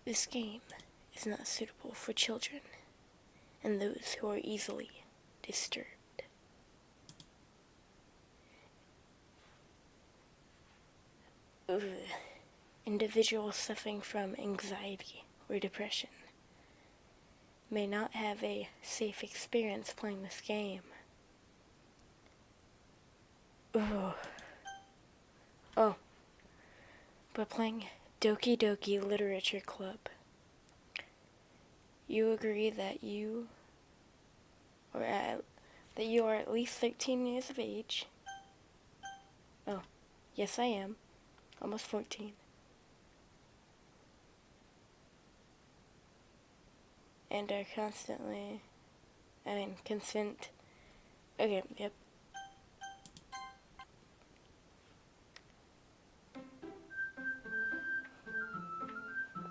This game is not suitable for children and those who are easily disturbed. Ugh. Individuals suffering from anxiety or depression may not have a safe experience playing this game. Ugh. Oh, but playing Doki Doki Literature Club, you agree that you are at least 13 years of age. Oh, yes I am. Almost 14. And are constantly, consent. Okay, yep.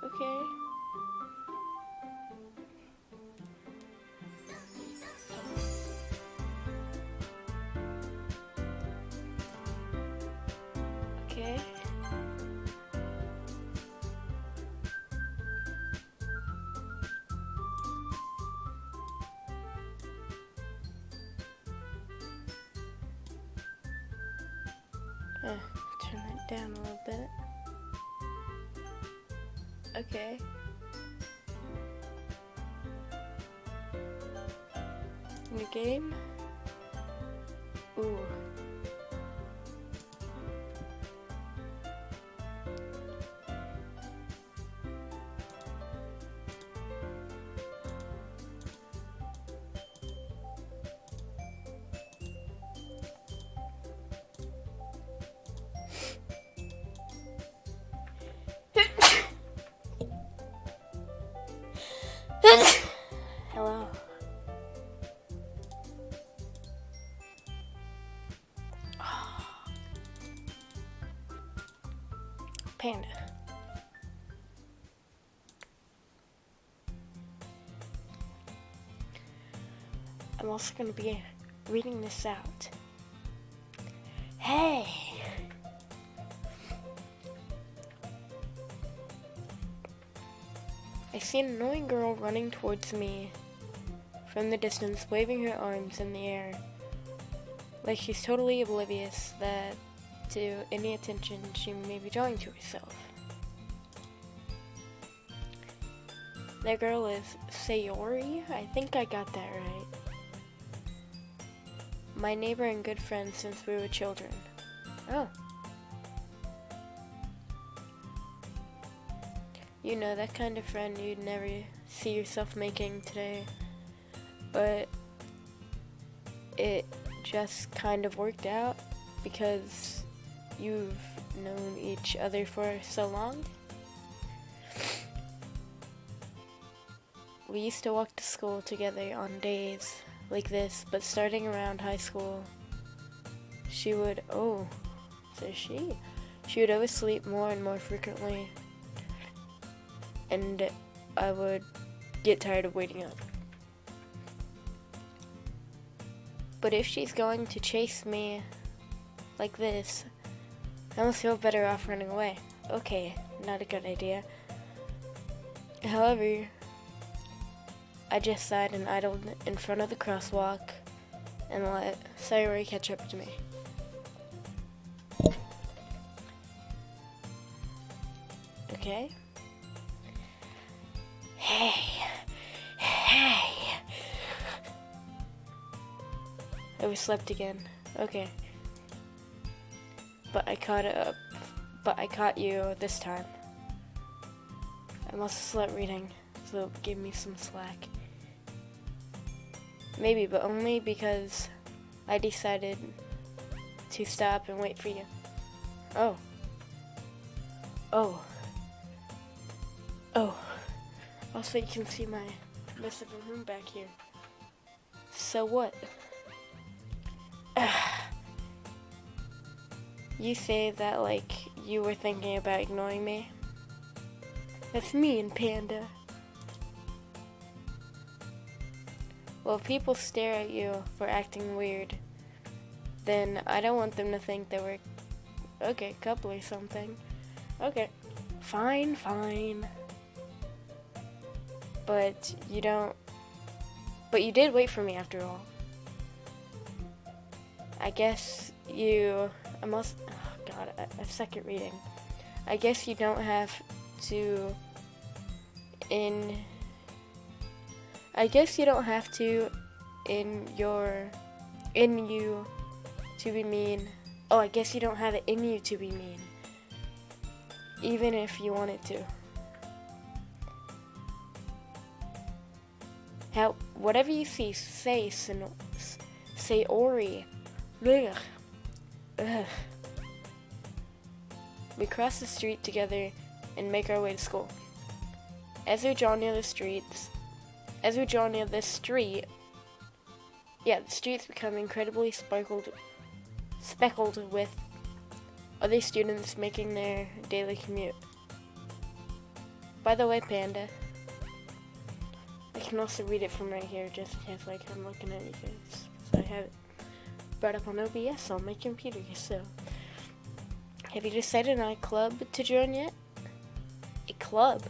Okay. Okay. Turn that down a little bit. Okay. New game? Ooh. Hello. Panda. I'm also going to be reading this out. Hey! I see an annoying girl running towards me from the distance, waving her arms in the air, like she's totally oblivious to any attention she may be drawing to herself. That girl is Sayori? I think I got that right. My neighbor and good friend since we were children. Oh. You know, that kind of friend you'd never see yourself making today. But it just kind of worked out because you've known each other for so long. We used to walk to school together on days like this, but starting around high school, she would oversleep more and more frequently, and I would get tired of waiting up. But if she's going to chase me like this, I must feel better off running away. Okay, not a good idea. However, I just sighed and idled in front of the crosswalk and let Sayori catch up to me. Okay. Hey. I overslept again. Okay. But I caught you this time. I must have slept reading, so give me some slack. Maybe, but only because I decided to stop and wait for you. Oh. Also, you can see my mess of a room back here. So what? You say that like you were thinking about ignoring me? That's mean, Panda. Well, if people stare at you for acting weird, then I don't want them to think that we're, couple or something. Okay, fine. but you don't. But you did wait for me after all. I guess you. I must. Oh God, a second reading. I guess you don't have to. I guess you don't have to. In you to be mean. Oh, I guess you don't have it in you to be mean. Even if you wanted to. Whatever you see, say Ori. Ugh. Ugh. We cross the street together and make our way to school. As we draw near the street, the streets become incredibly speckled with other students making their daily commute. By the way, Panda, I can also read it from right here, just in case I'm looking at you guys. So I have it brought up on OBS on my computer. So, have you decided on a club to join yet? A club?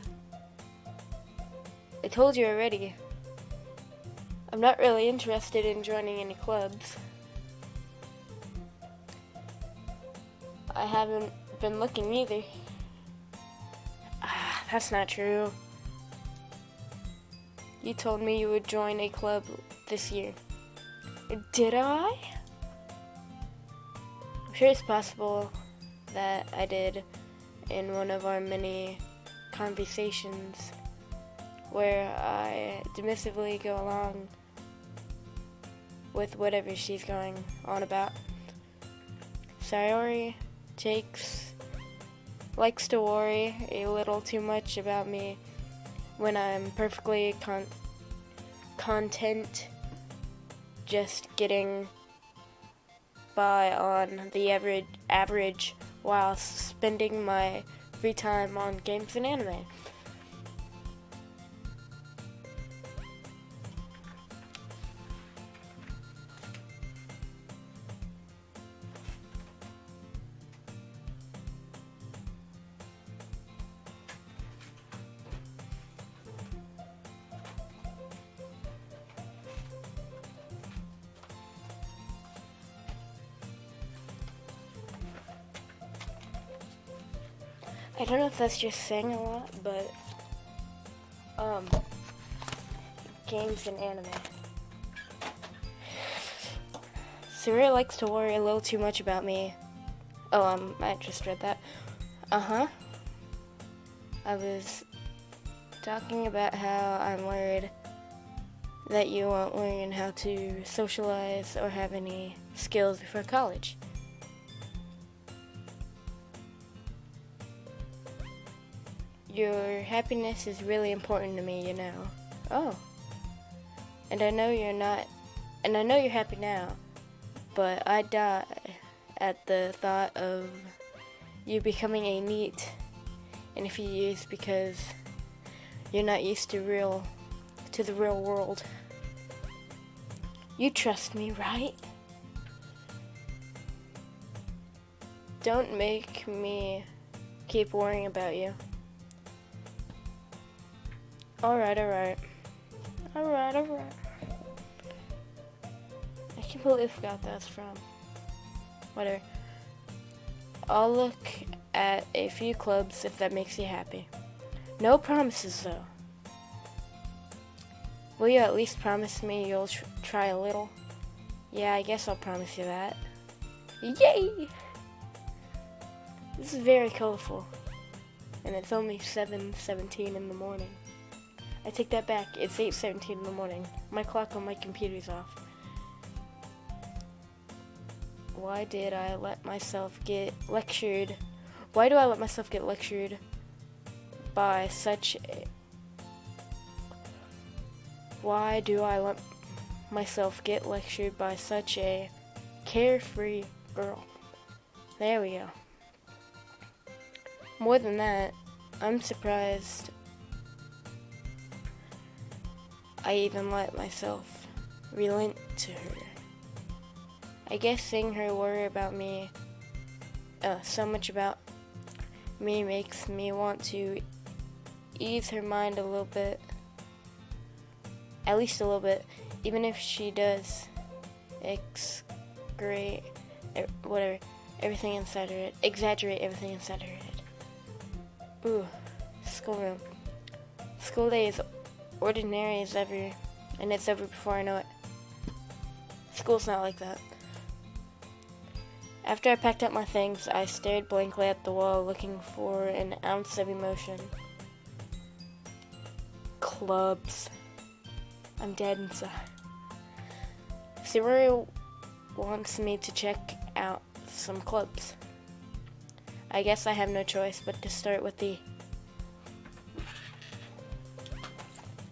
I told you already. I'm not really interested in joining any clubs. I haven't been looking either. That's not true. You told me you would join a club this year. Did I? I'm sure it's possible that I did in one of our many conversations where I dismissively go along with whatever she's going on about. Sayori likes to worry a little too much about me when I'm perfectly content just getting by on the average while spending my free time on games and anime. I don't know if that's just saying a lot, but games and anime. Sarah likes to worry a little too much about me. Oh, I just read that. I was talking about how I'm worried that you won't learn how to socialize or have any skills before college. Your happiness is really important to me, you know. Oh. And I know you're happy now, but I die at the thought of you becoming a NEET in a few years because you're not used to the real world. You trust me, right? Don't make me keep worrying about you. Alright. I completely forgot that's from. Whatever. I'll look at a few clubs if that makes you happy. No promises, though. Will you at least promise me you'll try a little? Yeah, I guess I'll promise you that. Yay! This is very colorful. And it's only 7:17 in the morning. I take that back. It's 8:17 in the morning. My clock on my computer's off. Why did I let myself get lectured? Why do I let myself get lectured by such a... Why do I let myself get lectured by such a carefree girl? There we go. More than that, I'm surprised I even let myself relent to her. I guess seeing her worry about me, so much about me makes me want to ease her mind a little bit. at least a little bit, even if she does exaggerate everything inside her head. Exaggerate everything inside her head. Ooh, schoolroom. School day is ordinary as ever, and it's over before I know it. School's not like that. After I packed up my things, I stared blankly at the wall, looking for an ounce of emotion. Clubs. I'm dead inside. Sayori wants me to check out some clubs. I guess I have no choice but to start with the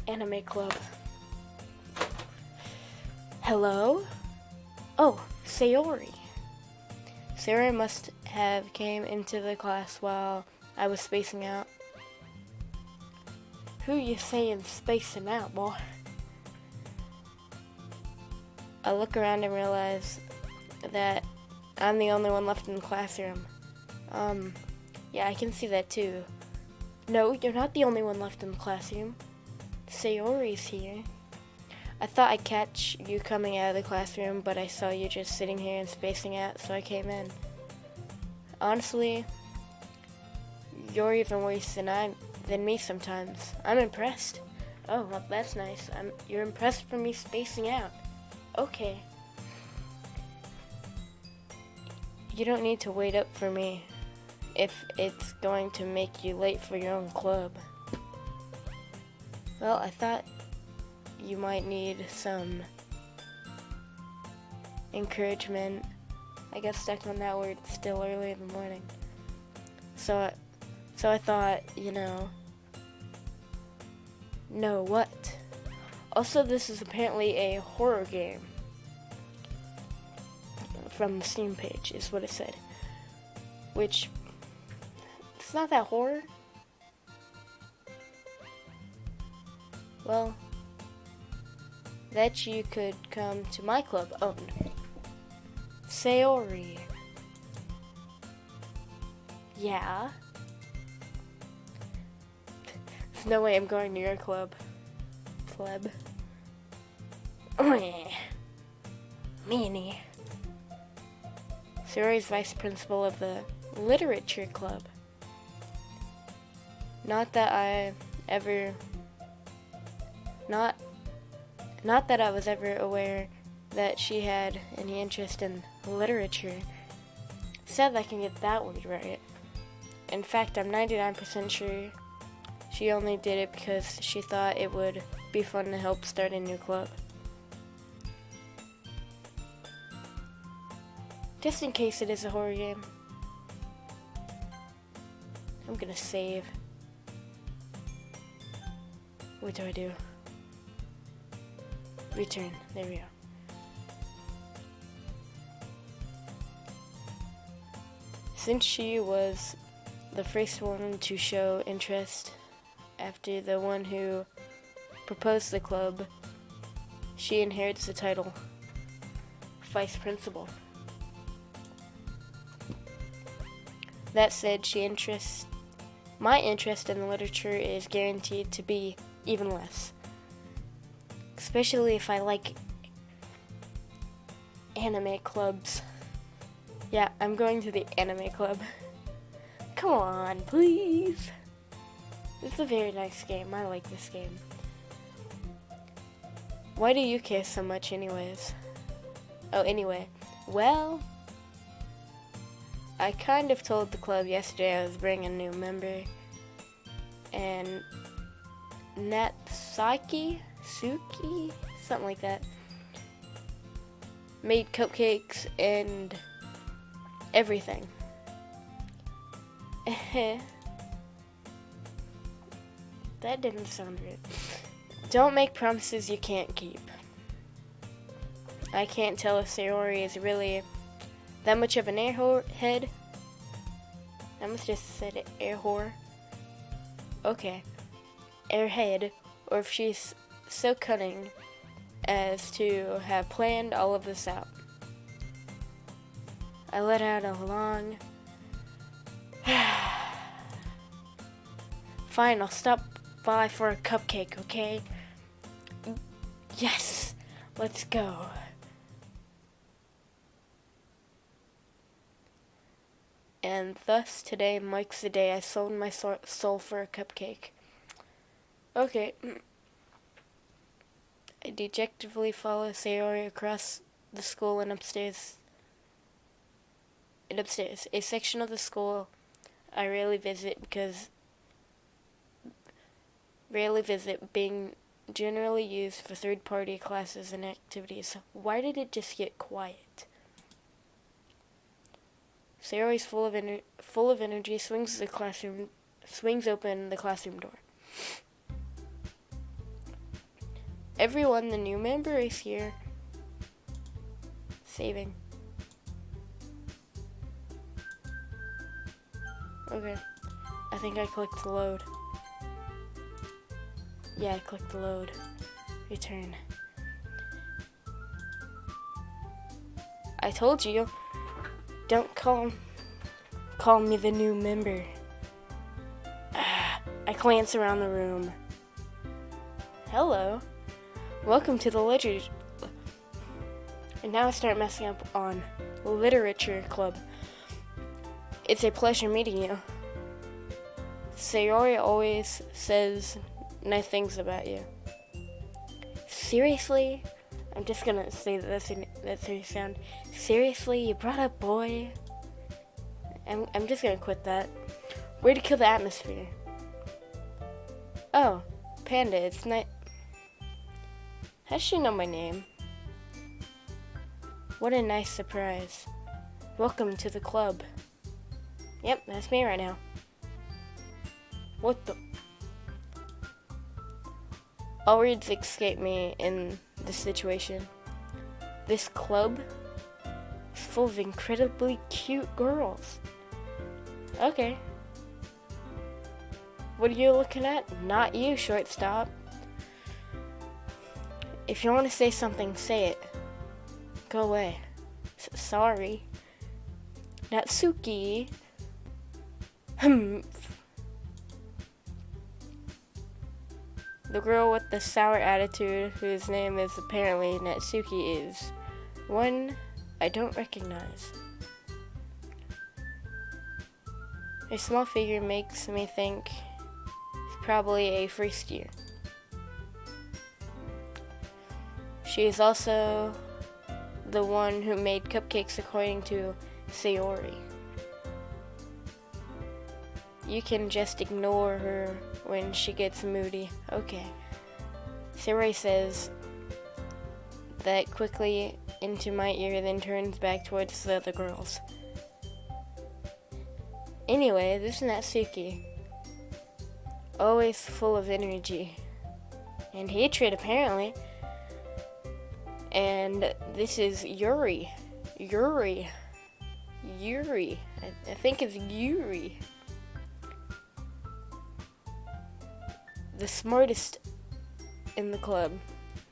anime club. Hello? Oh, Sayori. Sayori must have came into the class while I was spacing out. Who you saying spacing out, boy? I look around and realize that I'm the only one left in the classroom. Yeah, I can see that too. No, you're not the only one left in the classroom. Sayori's here. I thought I'd catch you coming out of the classroom, but I saw you just sitting here and spacing out, so I came in. Honestly, you're even worse than me sometimes. I'm impressed. Oh, well, that's nice. You're impressed for me spacing out. Okay. You don't need to wait up for me if it's going to make you late for your own club. Well, I thought you might need some encouragement. I got stuck on that word. It's still early in the morning. So I thought, no, what? Also, this is apparently a horror game. From the Steam page, is what it said. Which, it's not that horror. Well, that you could come to my club. Oh, no. Sayori. Yeah? There's no way I'm going to your club. Pleb. Meanie. Sayori's vice principal of the literature club. Not that I was ever aware that she had any interest in literature. Sad I can get that word right. In fact, I'm 99% sure she only did it because she thought it would be fun to help start a new club. Just in case it is a horror game. I'm gonna save. What do I do? Return. There we go. Since she was the first one to show interest after the one who proposed the club, she inherits the title Vice Principal. That said, my interest in literature is guaranteed to be even less. Especially if I like anime clubs. Yeah, I'm going to the anime club. Come on, please. It's a very nice game. I like this game. Why do you care so much anyways? Oh, anyway. Well, I kind of told the club yesterday I was bringing a new member, and Suki, something like that, made cupcakes and everything. That didn't sound right. Don't make promises you can't keep. I can't tell if Sayori is really that much of an airhead. I must just said air whore. Okay. Airhead, or if she's so cunning as to have planned all of this out. I let out a long Fine, I'll stop by for a cupcake, okay? Yes! Let's go. And thus today marks the day I sold my soul for a cupcake. Okay. I dejectedly follow Sayori across the school and upstairs. A section of the school I rarely visit being generally used for third-party classes and activities. Why did it just get quiet? Sayori's full of energy, swings open the classroom door. Everyone, the new member is here. Saving. Okay. I think I clicked load. Yeah, I clicked load. Return. I told you, don't call me the new member. I glance around the room. Hello. Welcome to the literature. And now I start messing up on literature club. It's a pleasure meeting you. Sayori always says nice things about you. Seriously? I'm just gonna say that's how you sound. Seriously, you brought up boy? I'm just gonna quit that. Way to kill the atmosphere. Oh, Panda, it's nice. How does she know my name? What a nice surprise. Welcome to the club. Yep, that's me right now. What the? All words escape me in this situation. This club is full of incredibly cute girls. Okay. What are you looking at? Not you, shortstop. If you want to say something, say it. Go away. Sorry. Natsuki. The girl with the sour attitude, whose name is apparently Natsuki, is one I don't recognize. Her small figure makes me think it's probably a first year. She is also the one who made cupcakes according to Sayori. You can just ignore her when she gets moody. Okay. Sayori says that quickly into my ear, then turns back towards the other girls. Anyway, this is Natsuki. Always full of energy. And hatred, apparently. And this is Yuri. I think it's Yuri. The smartest in the club.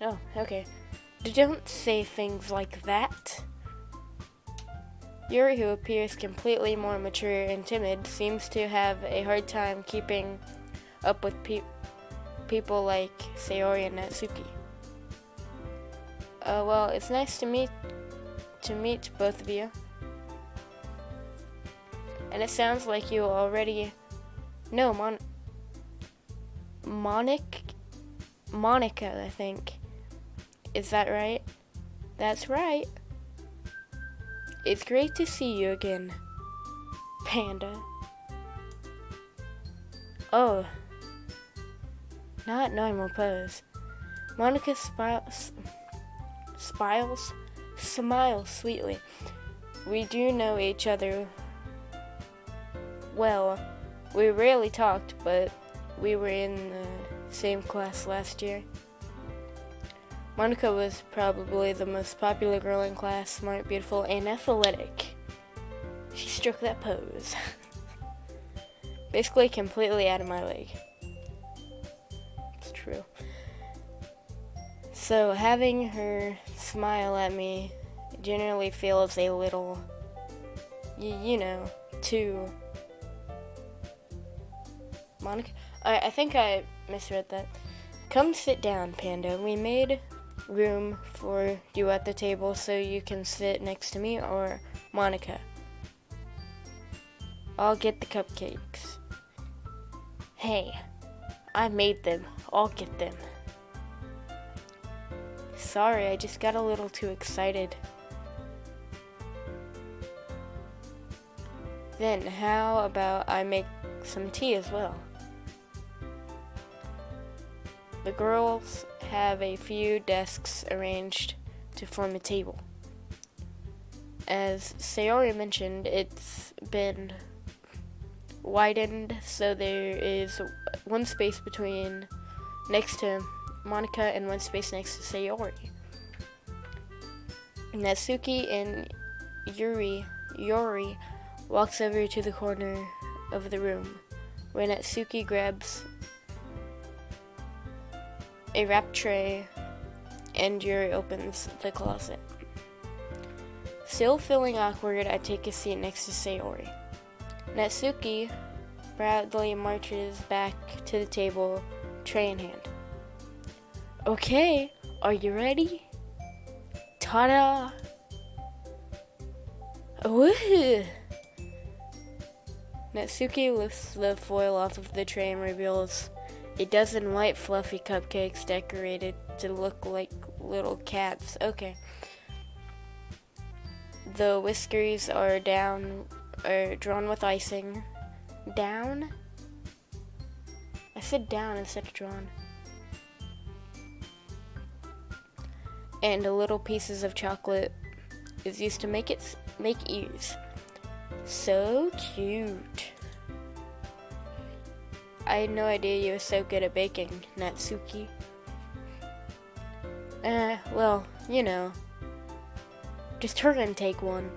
Oh, okay. Don't say things like that. Yuri, who appears completely more mature and timid, seems to have a hard time keeping up with people like Sayori and Natsuki. Well, it's nice to meet both of you. And it sounds like you already know Monica, I think. Is that right? That's right. It's great to see you again, Panda. Oh, not normal pose. Monica smiles sweetly. We do know each other well. We rarely talked, but we were in the same class last year. Monica was probably the most popular girl in class, smart, beautiful, and athletic. She struck that pose. Basically completely out of my league. It's true. So having her smile at me generally feels a little, too... Monica? I think I misread that. Come sit down, Panda. We made room for you at the table so you can sit next to me, or Monica? I'll get the cupcakes. Hey, I made them. I'll get them. Sorry, I just got a little too excited. Then how about I make some tea as well? The girls have a few desks arranged to form a table. As Sayori mentioned, it's been widened so there is one space next to Monica and one space next to Sayori. Natsuki and Yuri walks over to the corner of the room, where Natsuki grabs a wrapped tray and Yuri opens the closet. Still feeling awkward, I take a seat next to Sayori. Natsuki proudly marches back to the table, tray in hand. Okay, are you ready? Ta-da! Woohoo! Natsuki lifts the foil off of the tray and reveals a dozen white fluffy cupcakes decorated to look like little cats. Okay. The whiskers are drawn with icing. Down? I said down instead of drawn. And little pieces of chocolate is used to make ears. So cute. I had no idea you were so good at baking, Natsuki. Well, you know. Just hurry and take one.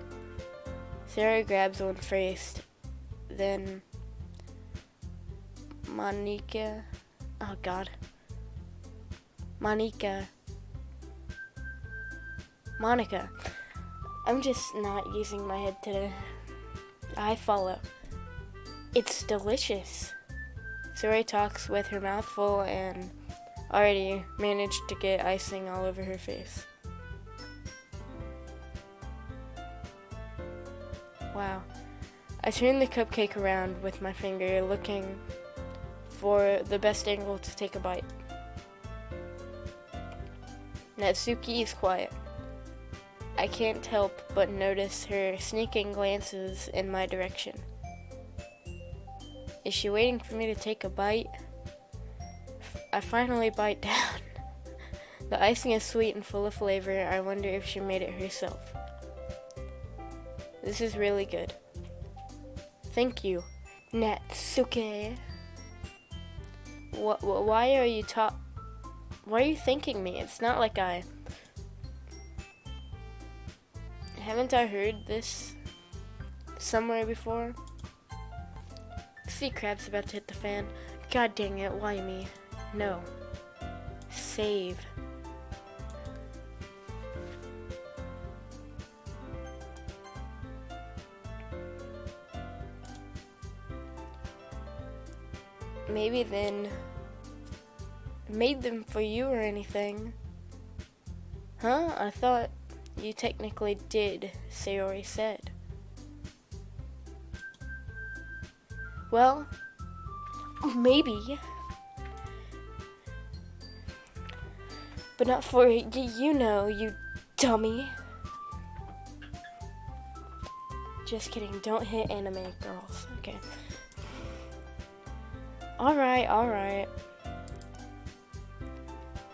Sarah grabs one first, then Monica. Oh God. Monica. I'm just not using my head today. I follow. It's delicious. Suri talks with her mouth full and already managed to get icing all over her face. Wow. I turn the cupcake around with my finger, looking for the best angle to take a bite. Natsuki is quiet. I can't help but notice her sneaking glances in my direction. Is she waiting for me to take a bite? I finally bite down. The icing is sweet and full of flavor. I wonder if she made it herself. This is really good. Thank you, Natsuki. Why are you thanking me? It's not like haven't I heard this somewhere before? See, crab's about to hit the fan. God dang it, why me? No. Save. Maybe then made them for you or anything. Huh? I thought you technically did, Sayori said. Well, maybe. But not for you know, you dummy. Just kidding, don't hit anime girls. Okay. Alright.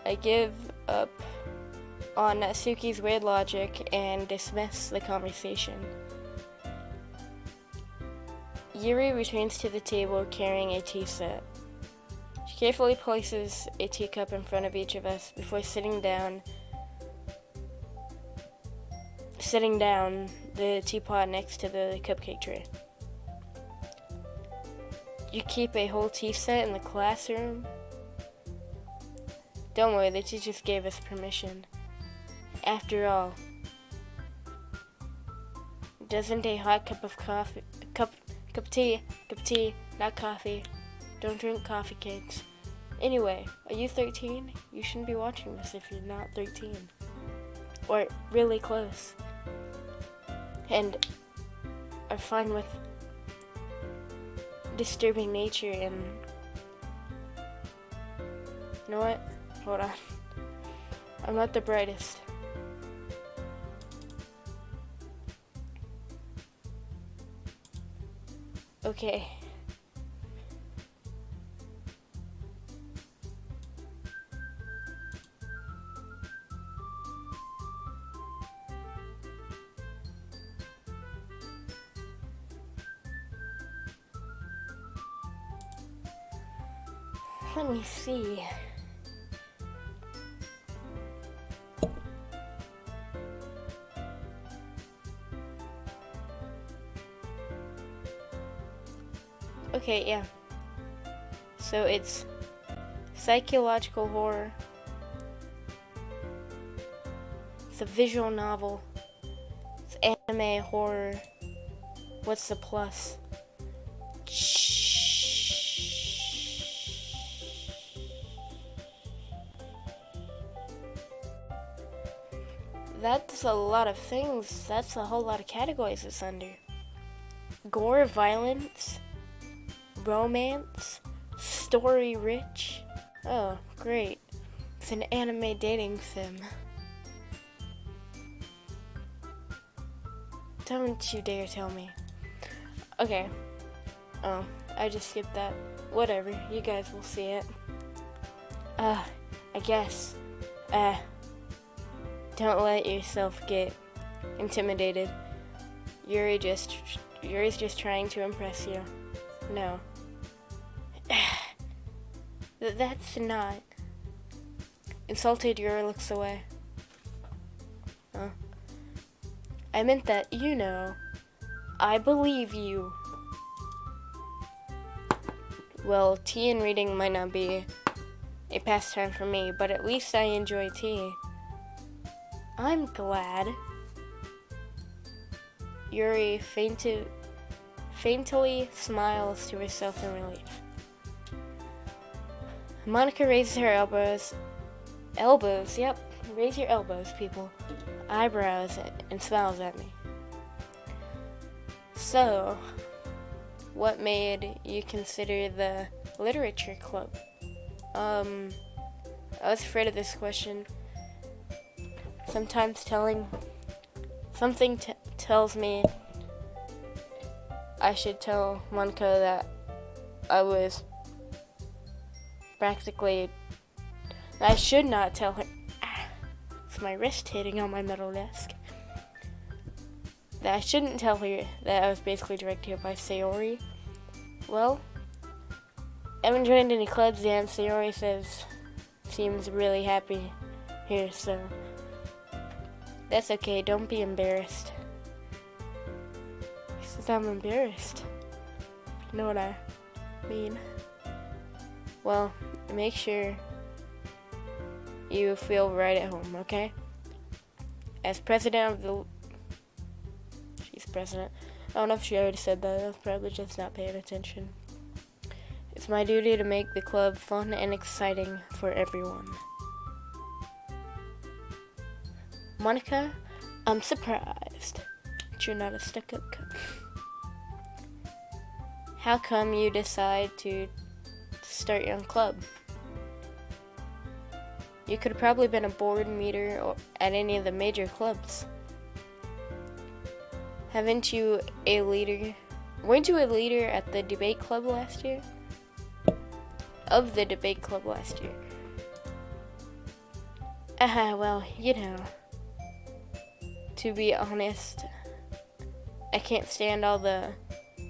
I give up on Natsuki's weird logic and dismiss the conversation. Yuri returns to the table carrying a tea set. She carefully places a teacup in front of each of us before sitting down the teapot next to the cupcake tray. You keep a whole tea set in the classroom? Don't worry, the teachers gave us permission. After all, doesn't a hot cup of tea, not coffee. Don't drink coffee, kids. Anyway, are you 13? You shouldn't be watching this if you're not 13. Or really close. And are fine with disturbing nature and... You know what? Hold on. I'm not the brightest. Okay. Let me see. Okay, yeah. So it's psychological horror. It's a visual novel. It's anime horror. What's the plus? That's a lot of things. That's a whole lot of categories it's under. Gore, violence, romance, story rich. Oh, great. It's an anime dating sim. Don't you dare tell me. Okay. Oh, I just skipped that. Whatever, you guys will see it. I guess. Don't let yourself get intimidated. Yuri's just trying to impress you. No. That's not. Insulted, Yuri looks away. Oh. I meant that, you know. I believe you. Well, tea and reading might not be a pastime for me, but at least I enjoy tea. I'm glad. Yuri faintly smiles to herself in relief. Monica raises her elbows. Elbows, yep. Raise your elbows, people. Eyebrows, and smiles at me. So, what made you consider the literature club? I was afraid of this question. Sometimes something tells me I should tell Monica that I should not tell her. It's my wrist hitting on my metal desk. That I shouldn't tell her that I was basically directed here by Sayori. Well, I haven't joined any clubs yet, and Sayori seems really happy here, so that's okay, don't be embarrassed. He says I'm embarrassed. You know what I mean? Well, make sure you feel right at home, okay? As president of the... She's president. I don't know if she already said that. I was probably just not paying attention. It's my duty to make the club fun and exciting for everyone. Monica, I'm surprised that you're not a stuck-up cunt. How come you decide to start your own club? You could have probably been a board meter or at any of the major clubs. Weren't you a leader at the debate club last year? Of the debate club last year. Well, you know. To be honest, I can't stand all the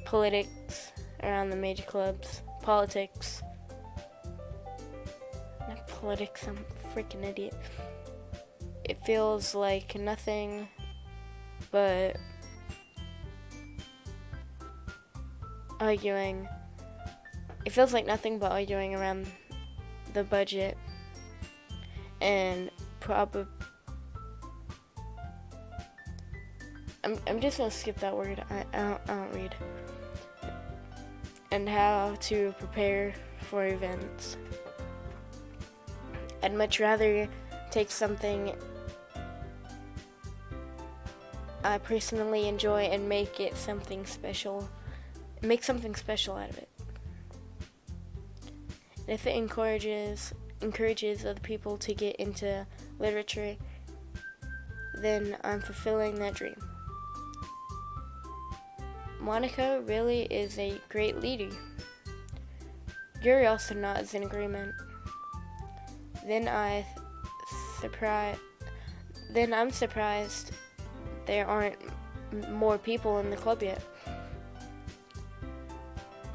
politics around the major clubs. Politics. Not politics, I'm a freaking idiot. It feels like nothing but arguing. It feels like nothing but arguing around the budget and I'm just gonna skip that word. I don't read. And how to prepare for events. I'd much rather take something I personally enjoy and make something special out of it. And if it encourages other people to get into literature, then I'm fulfilling that dream. Monica really is a great leader. Yuri also nods in agreement. Then I'm surprised there aren't more people in the club yet.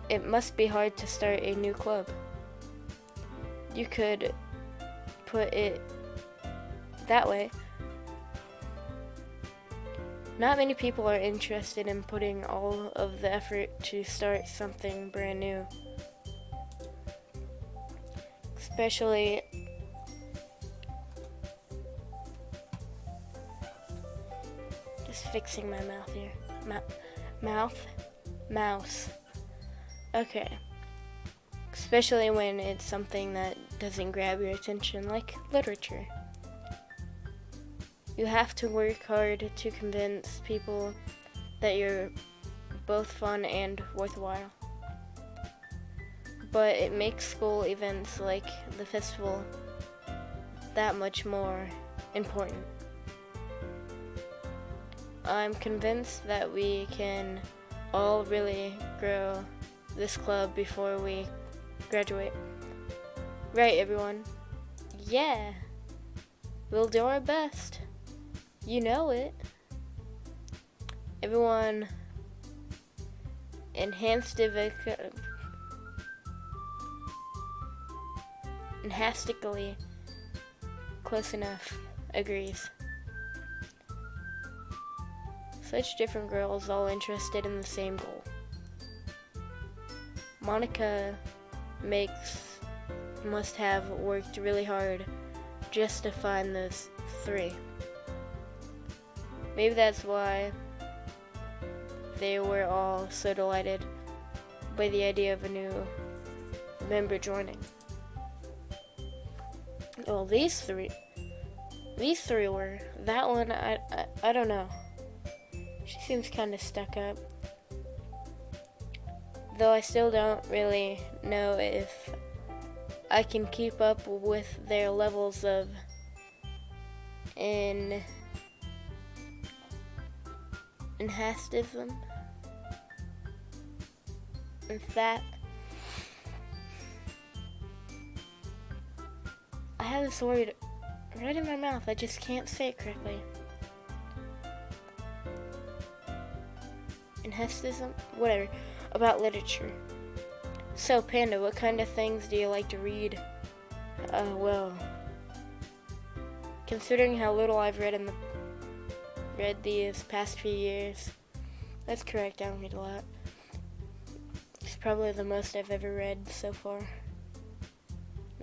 It must be hard to start a new club. You could put it that way. Not many people are interested in putting all of the effort to start something brand new. Especially just fixing my mouth here. Mouse. Okay. Especially when it's something that doesn't grab your attention, like literature. You have to work hard to convince people that you're both fun and worthwhile. But it makes school events like the festival that much more important. I'm convinced that we can all really grow this club before we graduate. Right, everyone? Yeah. We'll do our best. You know it. Everyone enthusiastically close enough agrees. Such different girls all interested in the same goal. Monica must have worked really hard just to find those three. Maybe that's why they were all so delighted by the idea of a new member joining. Well, these three were. That one, I don't know. She seems kind of stuck up. Though I still don't really know if I can keep up with their levels of enthusiasm. In fact, I have this word right in my mouth. I just can't say it correctly. Enthusiasm? Whatever. About literature. So, Panda, what kind of things do you like to read? Well, considering how little I've read these past few years, that's correct, I don't read a lot. It's probably the most I've ever read so far.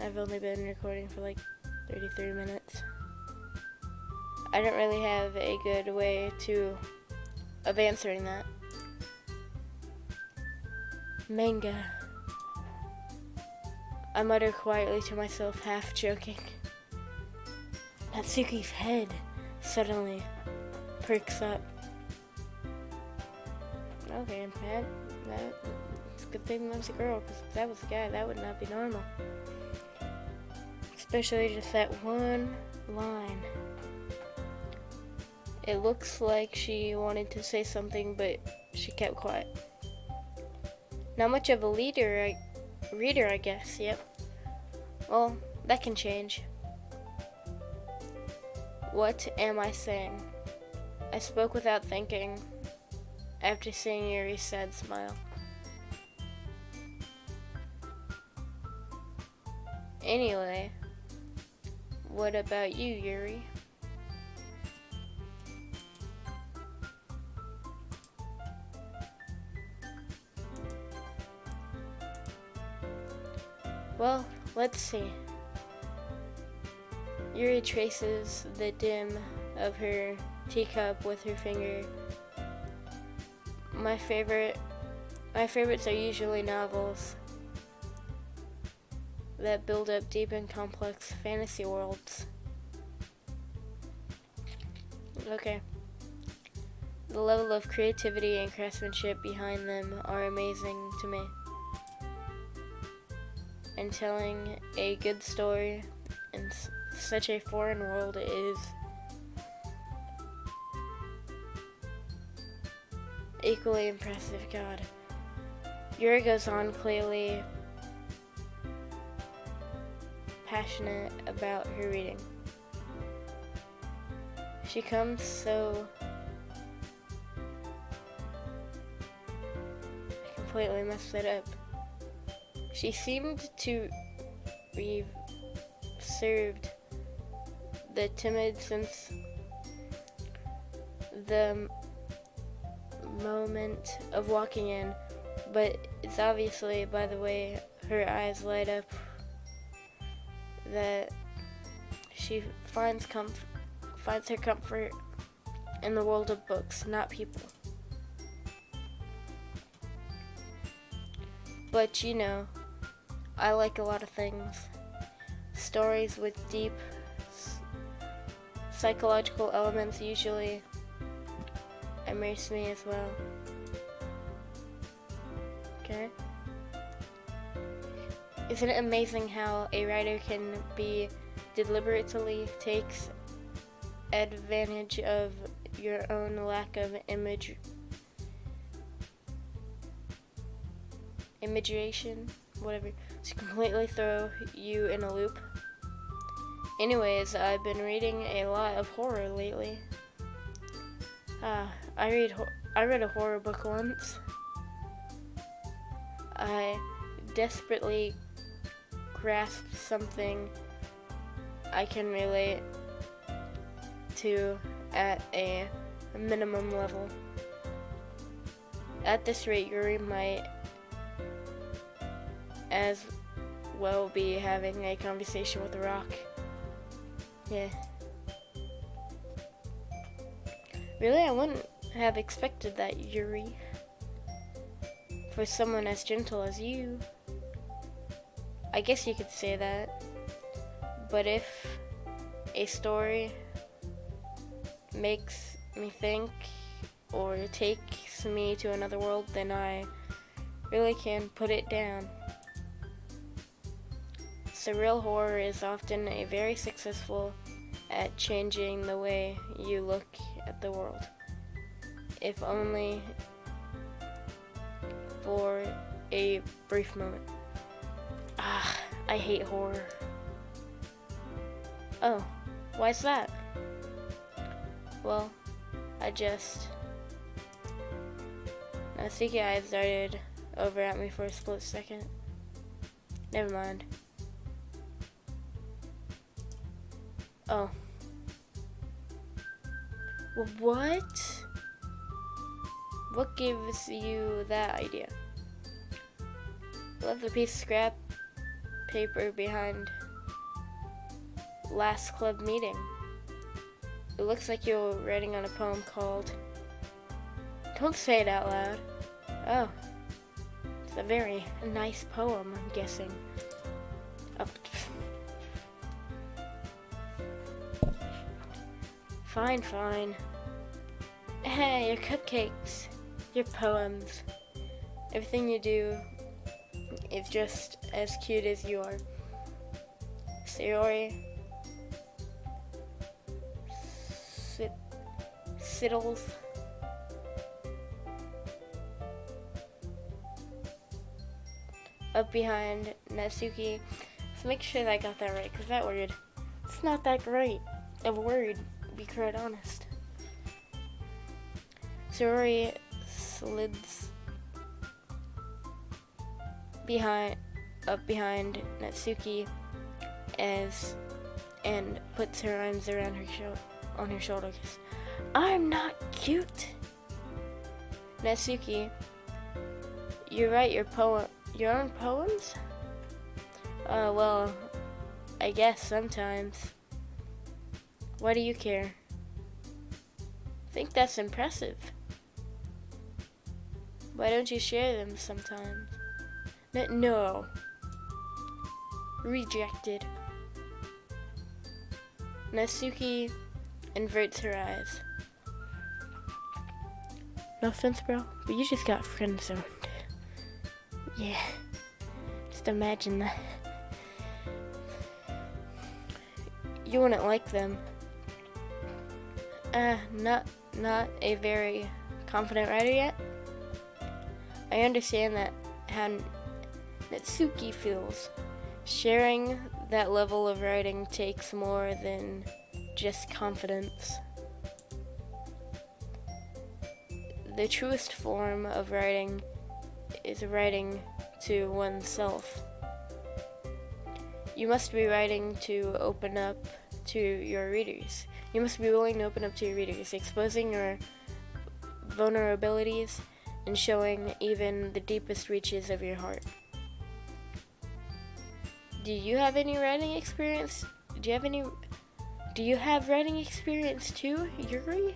I've only been recording for like 33 minutes. I don't really have a good way of answering that. Manga. I mutter quietly to myself, half joking. Natsuki's head suddenly perks up. Okay, man, it's a good thing that was a girl, because if that was a guy, that would not be normal. Especially just that one line. It looks like she wanted to say something, but she kept quiet. Not much of a reader, I guess, yep. Well, that can change. What am I saying? I spoke without thinking, after seeing Yuri's sad smile. Anyway, what about you, Yuri? Well, let's see. Yuri traces the dim of her teacup with her finger. My favorites are usually novels. that build up deep and complex fantasy worlds. Okay. The level of creativity and craftsmanship behind them are amazing to me. And telling a good story in such a foreign world is equally impressive. God. Yuri goes on, clearly passionate about her reading. She comes so... I completely messed that up. She seemed to reserved the timid since the moment of walking in, but it's obviously by the way her eyes light up that she finds her comfort in the world of books, not people. But you know, I like a lot of things. Stories with deep psychological elements usually immerse me as well. Okay? Isn't it amazing how a writer can be deliberately takes advantage of your own lack of imagination, whatever, to completely throw you in a loop? Anyways, I've been reading a lot of horror lately. I read a horror book once. I desperately grasped something I can relate to at a minimum level. At this rate, Yuri might as well be having a conversation with a rock. Yeah. Really, I wouldn't have expected that, Yuri. For someone as gentle as you. I guess you could say that. But if a story makes me think or takes me to another world, then I really can put it down. Surreal horror is often a very successful at changing the way you look at the world, if only for a brief moment. I hate horror. Oh, why's that? Well, Natsuki eyes darted over at me for a split second. Never mind. Oh. Well, what? What gives you that idea? Left a piece of scrap paper behind last club meeting. It looks like you're writing on a poem called... Don't say it out loud. Oh. It's a very nice poem, I'm guessing. Oh. Fine. Hey, your cupcakes, your poems, everything you do is just as cute as you are. Sayori siddles up behind Natsuki. So make sure that I got that right, because that word, it's not that great of a word, to be quite honest. Sayori slides up behind Natsuki and puts her arms around on her shoulders. I'm not cute. Natsuki, you write your own poems? Well, I guess sometimes. Why do you care? I think that's impressive. Why don't you share them sometimes? No. Rejected. Natsuki inverts her eyes. No offense, bro, but you just got friend-zoned. Yeah, just imagine that. You wouldn't like them. Not a very confident writer yet. I understand that how Natsuki feels. Sharing that level of writing takes more than just confidence. The truest form of writing is writing to oneself. You must be writing to open up to your readers. You must be willing to open up to your readers, exposing your vulnerabilities and showing even the deepest reaches of your heart. Do you have any writing experience? Do you have writing experience too, Yuri?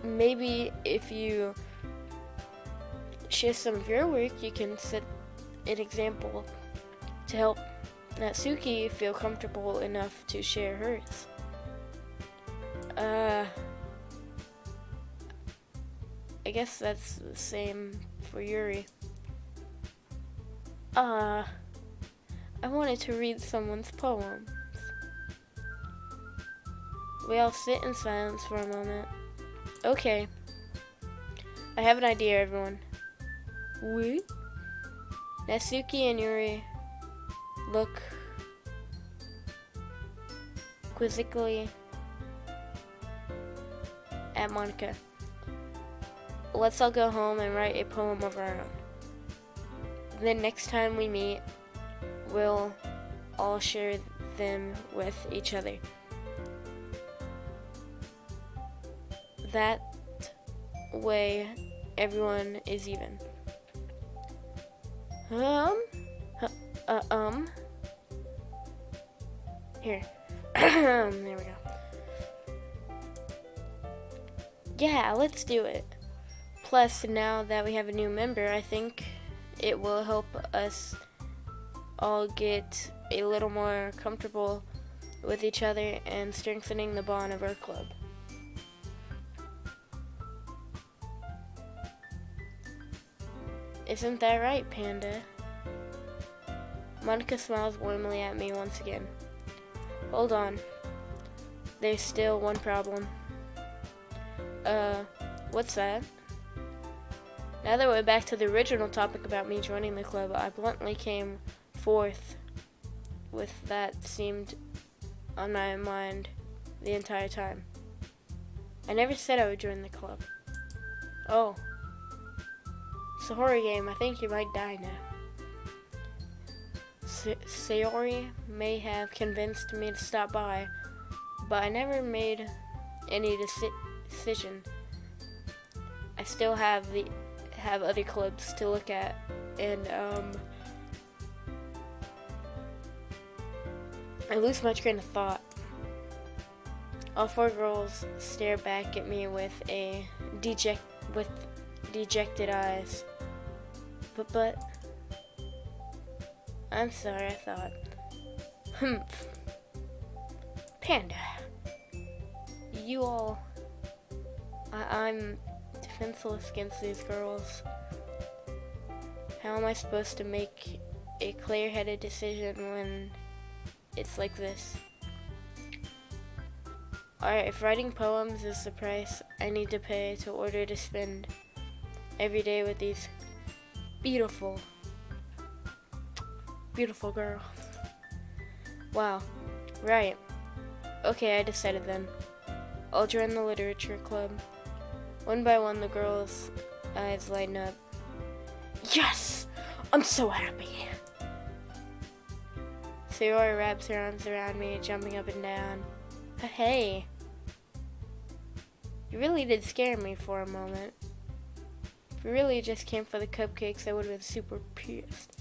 Maybe if you share some of your work, you can set an example to help Natsuki feel comfortable enough to share hers. I guess that's the same for Yuri. I wanted to read someone's poems. We all sit in silence for a moment. Okay. I have an idea, everyone. What? Natsuki and Yuri look quizzically at Monica. Let's all go home and write a poem of our own. Then next time we meet, we'll all share them with each other. That way, everyone is even. Here. There we go. Yeah, let's do it. Plus, now that we have a new member, I think it will help us all get a little more comfortable with each other and strengthening the bond of our club. Isn't that right, Panda? Monica smiles warmly at me once again. Hold on. There's still one problem. What's that? Now that we're back to the original topic about me joining the club, I bluntly came forth with that seemed on my mind the entire time. I never said I would join the club. Oh. It's a horror game. I think you might die now. Sayori may have convinced me to stop by, but I never made any decision. I still have other clubs to look at, and I lose my train of thought. All four girls stare back at me with dejected eyes. But I'm sorry, I thought. Panda. You all... I'm defenseless against these girls. How am I supposed to make a clear-headed decision when it's like this? Alright, if writing poems is the price I need to pay to order to spend every day with these beautiful girls. Wow. Right. Okay, I decided then. I'll join the literature club. One by one, the girls' eyes lighten up. Yes! I'm so happy! Sayori wraps her arms around me, jumping up and down. Hey! You really did scare me for a moment. If you really just came for the cupcakes, I would have been super pissed.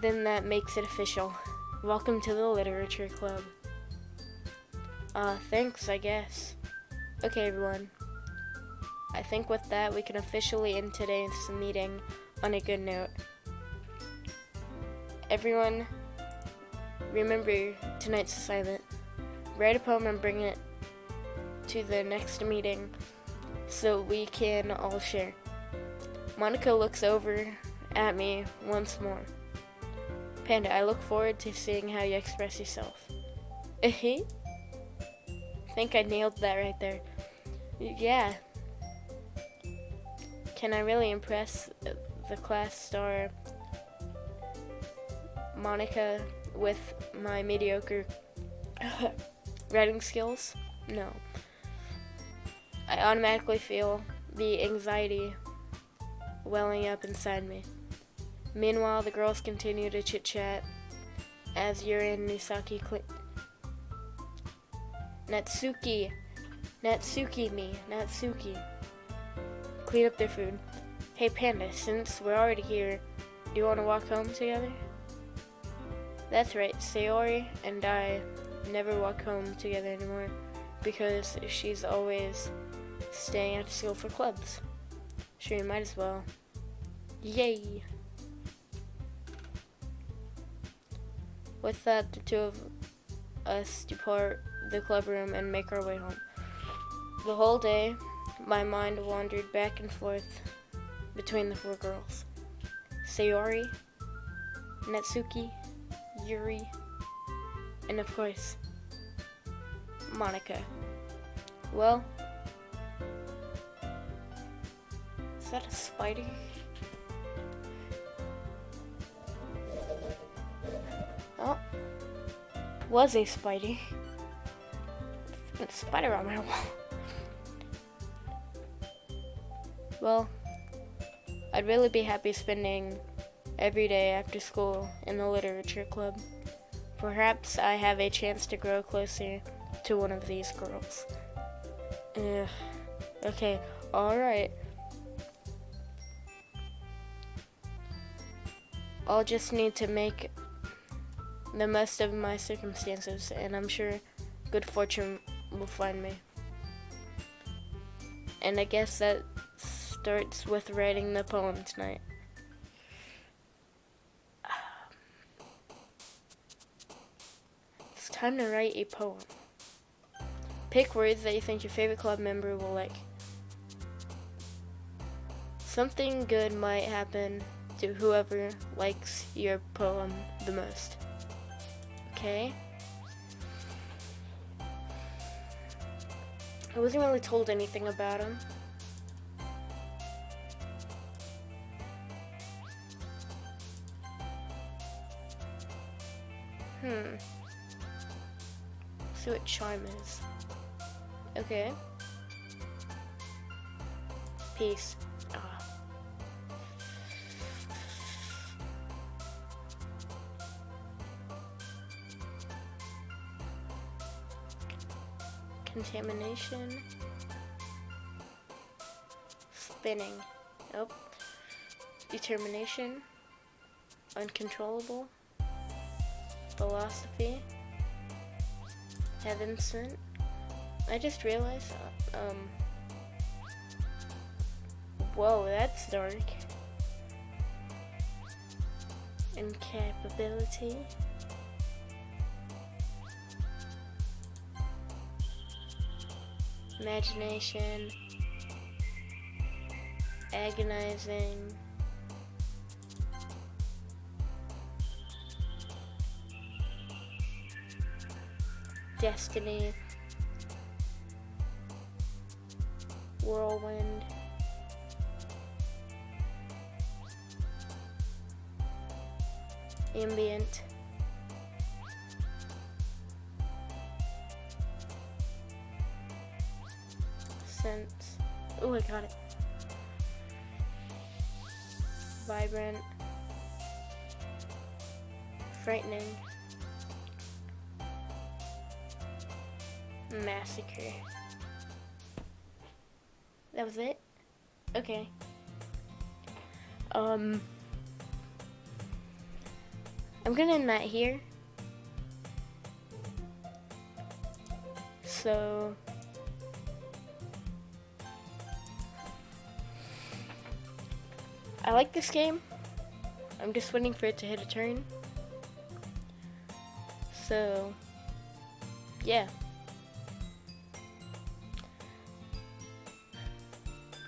Then that makes it official. Welcome to the literature club. Thanks, I guess. Okay, everyone. I think with that, we can officially end today's meeting on a good note. Everyone, remember tonight's assignment. Write a poem and bring it to the next meeting so we can all share. Monica looks over at me once more. Panda, I look forward to seeing how you express yourself. Think I nailed that right there. Yeah. Can I really impress the class star Monica with my mediocre writing skills? No. I automatically feel the anxiety welling up inside me. Meanwhile, the girls continue to chit-chat as Yuri and Misaki Natsuki clean up their food. Hey Panda, since we're already here, do you want to walk home together? That's right, Sayori and I never walk home together anymore because she's always staying after school for clubs. Sure, you might as well. Yay! With that, the two of us depart the club room and make our way home. The whole day, my mind wandered back and forth between the four girls. Sayori, Natsuki, Yuri, and of course, Monica. Well, is that a spider? Oh, was a spider. A spider on my wall. Well, I'd really be happy spending every day after school in the literature club. Perhaps I have a chance to grow closer to one of these girls. Okay, alright. I'll just need to make the most of my circumstances, and I'm sure good fortune will find me. And I guess that starts with writing the poem tonight. It's time to write a poem. Pick words that you think your favorite club member will like. Something good might happen to whoever likes your poem the most. Okay? I wasn't really told anything about him. See what charm is. Okay. Peace. Contamination. Spinning. Nope. Determination. Uncontrollable. Philosophy. Heaven sent. I just realized, whoa, that's dark. Incapability. Imagination. Agonizing. Destiny. Whirlwind. Ambient. Sense. Oh, I got it. Vibrant. Frightening. Massacre. That was it? Okay. I'm gonna end that here. So I like this game. I'm just waiting for it to hit a turn. So, yeah.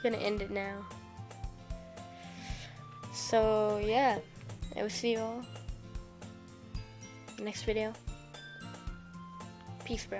Gonna end it now. So, yeah. I will see you all next video. Peace, bro.